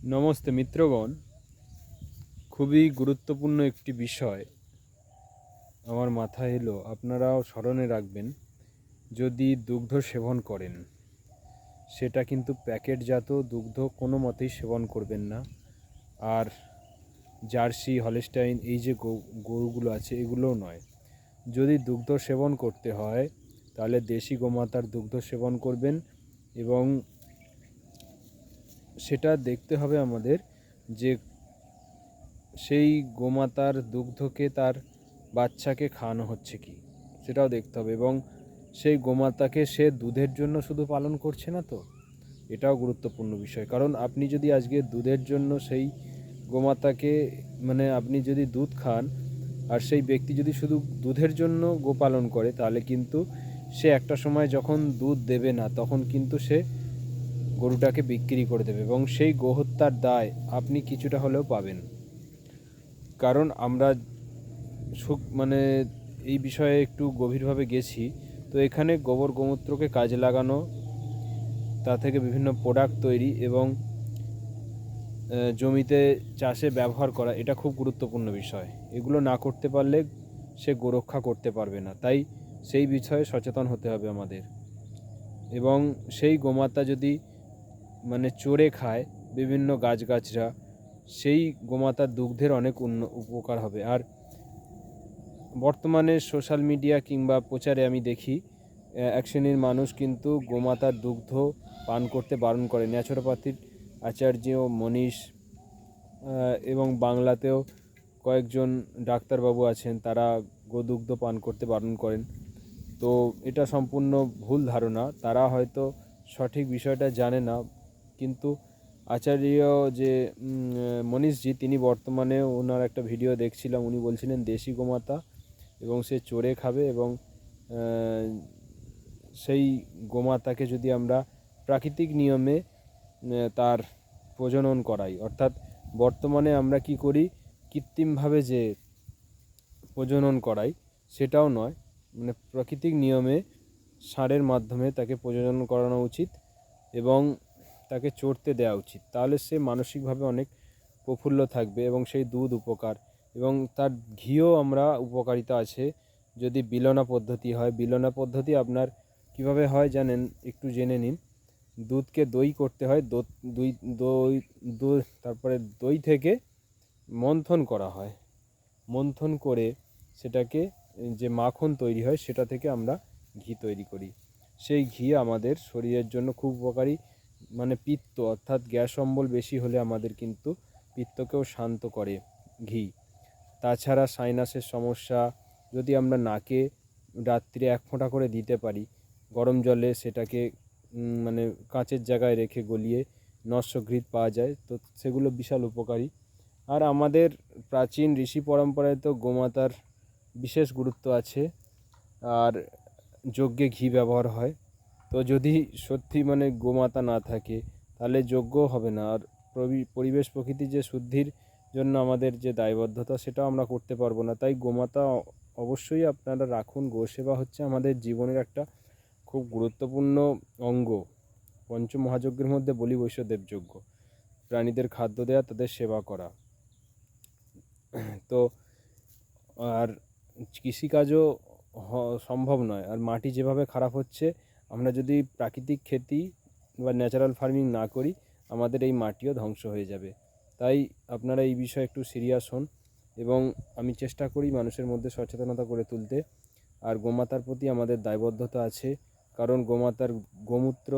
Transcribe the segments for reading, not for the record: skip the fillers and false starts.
নমস্তে মিত্রগণ, খুবই গুরুত্বপূর্ণ একটি বিষয় আমার মাথায় এলো। আপনারাও স্মরণে রাখবেন, যদি দুগ্ধ সেবন করেন সেটা কিন্তু প্যাকেটজাত দুগ্ধ কোনো মতেই সেবন করবেন না। আর জার্সি, হলস্টাইন এই যে গরুগুলো আছে এগুলোও নয়। যদি দুগ্ধ সেবন করতে হয় তাহলে দেশি গোমাতার দুগ্ধ সেবন করবেন। এবং সেটা দেখতে হবে আমাদের যে সেই গোমাতার দুগ্ধকে তার বাচ্চাকে খাওয়ানো হচ্ছে কি, সেটাও দেখতে হবে। এবং সেই গোমাতাকে সে দুধের জন্য শুধু পালন করছে না তো, এটাও গুরুত্বপূর্ণ বিষয়। কারণ আপনি যদি আজকে দুধের জন্য সেই গোমাতাকে আপনি যদি দুধ খান আর সেই ব্যক্তি যদি শুধু দুধের জন্য গোপালন করে, তাহলে কিন্তু সে একটা সময় যখন দুধ দেবে না তখন কিন্তু সে গরুটাকে বিক্রি করে দেবে এবং সেই গোহত্যার দায় আপনি কিছুটা হলেও পাবেন। কারণ আমরা এই বিষয়ে একটু গভীরভাবে গেছি। তো এখানে গোবর গোমূত্রকে কাজে লাগানো, তা থেকে বিভিন্ন প্রোডাক্ট তৈরি এবং জমিতে চাষে ব্যবহার করা, এটা খুব গুরুত্বপূর্ণ বিষয়। এগুলো না করতে পারলে সে গোরক্ষা করতে পারবে না। তাই সেই বিষয়ে সচেতন হতে হবে আমাদের। এবং সেই গোমাতা যদি চড়ে খায় বিভিন্ন গাছগাছরা, সেই গোমাতার দুগ্ধের অনেক উপকার হবে। আর বর্তমানে সোশ্যাল মিডিয়া কিংবা প্রচারে আমি দেখি এক শ্রেণীর মানুষ কিন্তু গোমাতার দুগ্ধ পান করতে বারণ করে। ন্যাচুরোপ্যাথির আচার্য মনীষ এবং বাংলাতেও কয়েকজন ডাক্তারবাবু আছেন, তারা গোদুগ্ধ পান করতে বারণ করেন। তো এটা সম্পূর্ণ ভুল ধারণা। তারা হয়তো সঠিক বিষয়টা জানে না। কিন্তু আচার্য যে মনীষজি, তিনি বর্তমানে ওনার একটা ভিডিও দেখছিলাম, উনি বলছিলেন দেশি গোমাতা এবং সে চড়ে খাবে। এবং সেই গোমাতাকে যদি আমরা প্রাকৃতিক নিয়মে তার প্রজনন করাই, অর্থাৎ বর্তমানে আমরা কি করি, কৃত্রিমভাবে যে প্রজনন করাই সেটাও নয়, প্রাকৃতিক নিয়মে ষাঁড়ের মাধ্যমে তাকে প্রজনন করানো উচিত এবং তাকে চড়তে দেওয়া উচিত। তাহলে সে মানসিকভাবে অনেক প্রফুল্ল থাকবে এবং সেই দুধ উপকার এবং তার ঘিও আমরা উপকারিতা আছে। যদি বিলনা পদ্ধতি হয়, বিলনা পদ্ধতি আপনার কিভাবে হয় জানেন, একটু জেনে নিন। দুধকে দই করতে হয়, দই তারপরে দই থেকে মন্থন করা হয়, মন্থন করে সেটাকে যে মাখন তৈরি হয় সেটা থেকে আমরা ঘি তৈরি করি। সেই ঘি আমাদের শরীরের জন্য খুব উপকারী। পিত্ত অর্থাৎ গ্যাস অম্বল বেশি হলে আমাদের কিন্তু পিত্তকেও শান্ত করে ঘি। তাছাড়া সাইনাসের সমস্যা, যদি আমরা নাকে রাত্রে 1 ফোঁটা করে দিতে পারি গরম জলে, সেটাকে কাঁচের জায়গায় রেখে গলিয়ে নস্যঘৃত পাওয়া যায়, তো সেগুলো বিশাল উপকারী। আর আমাদের প্রাচীন ঋষি পরম্পরায় তো গোমাতার বিশেষ গুরুত্ব আছে। আর যজ্ঞে ঘি ব্যবহার হয়। তো যদি সত্যি গোমাতা না থাকে তাহলে যজ্ঞও হবে না। আর পরিবেশ প্রকৃতি যে শুদ্ধির জন্য আমাদের যে দায়বদ্ধতা, সেটাও আমরা করতে পারবো না। তাই গোমাতা অবশ্যই আপনারা রাখুন। গোসেবা হচ্ছে আমাদের জীবনের একটা খুব গুরুত্বপূর্ণ অঙ্গ। পঞ্চমহাযজ্ঞের মধ্যে বলি বৈশ্যদেব যজ্ঞ, প্রাণীদের খাদ্য দেওয়া, তাদের সেবা করা। তো আর কৃষিকাজও সম্ভব নয়। আর মাটি যেভাবে খারাপ হচ্ছে, আমরা যদি প্রাকৃতিক খেতি বা ন্যাচারাল ফার্মিং না করি, আমাদের এই মাটিও ধ্বংস হয়ে যাবে। তাই আপনারা এই বিষয়ে একটু সিরিয়াস হন এবং আমি চেষ্টা করি মানুষের মধ্যে সচেতনতা করে তুলতে। আর গোমাতার প্রতি আমাদের দায়বদ্ধতা আছে, কারণ গোমাতার গোমূত্র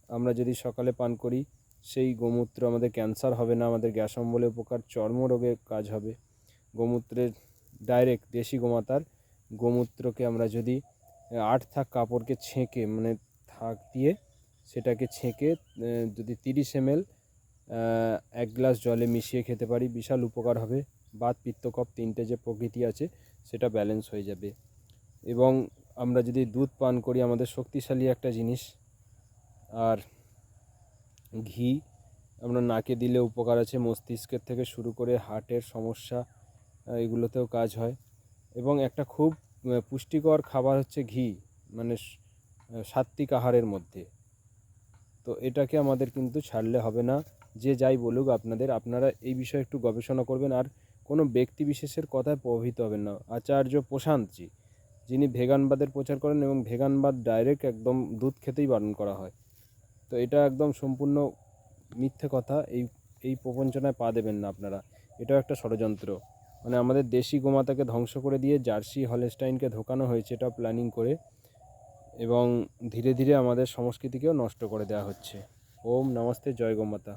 আমরা যদি সকালে পান করি, সেই গোমূত্র আমাদের ক্যান্সার হবে না, আমাদের গ্যাস অম্বলে উপকার, চর্মরোগে কাজ হবে। গোমূত্রের ডাইরেক্ট দেশি গোমাতার গোমূত্রকে আমরা যদি 8 থাক কাপড়কে ছেঁকে থাক দিয়ে সেটাকে ছেঁকে যদি 30 ml 1 গ্লাস জলে মিশিয়ে খেতে পারি, বিশাল উপকার হবে। বাত পিত্ত কফ 3টে যে প্রকৃতি আছে সেটা ব্যালেন্স হয়ে যাবে। এবং আমরা যদি দুধ পান করি, আমাদের শক্তিশালী একটা জিনিস। আর ঘি আমরা নাকে দিলে উপকার আছে, মস্তিষ্কের থেকে শুরু করে হার্টের সমস্যা এগুলোতেও কাজ হয়। এবং একটা খুব পুষ্টিকর খাবার হচ্ছে ঘি, সাত্বিক আহারের মধ্যে। তো এটাকে আমাদের কিন্তু ছাড়লে হবে না। যে যাই বলুক আপনারা এই বিষয়ে একটু গবেষণা করবেন, আর কোনো ব্যক্তি বিশেষের কথায় প্রভাবিত হবেন না। আচার্য প্রশান্তজি, যিনি ভেগানবাদের প্রচার করেন, এবং ভেগানবাদ ডাইরেক্ট একদম দুধ খেতেই বারণ করা হয়। তো এটা একদম সম্পূর্ণ মিথ্যে কথা। এই প্রবঞ্চনায় পা দেবেন না আপনারা। এটাও একটা ষড়যন্ত্র। মানে আমাদের দেশি গোমাতাকে ধ্বংস করে দিয়ে জার্সি হলস্টাইনকে ঢোকানো হয়েছে, এটা প্ল্যানিং করে, এবং ধীরে ধীরে আমাদের সংস্কৃতিকেও নষ্ট করে দেওয়া হচ্ছে। ওম নমস্তে, জয় গোমাতা।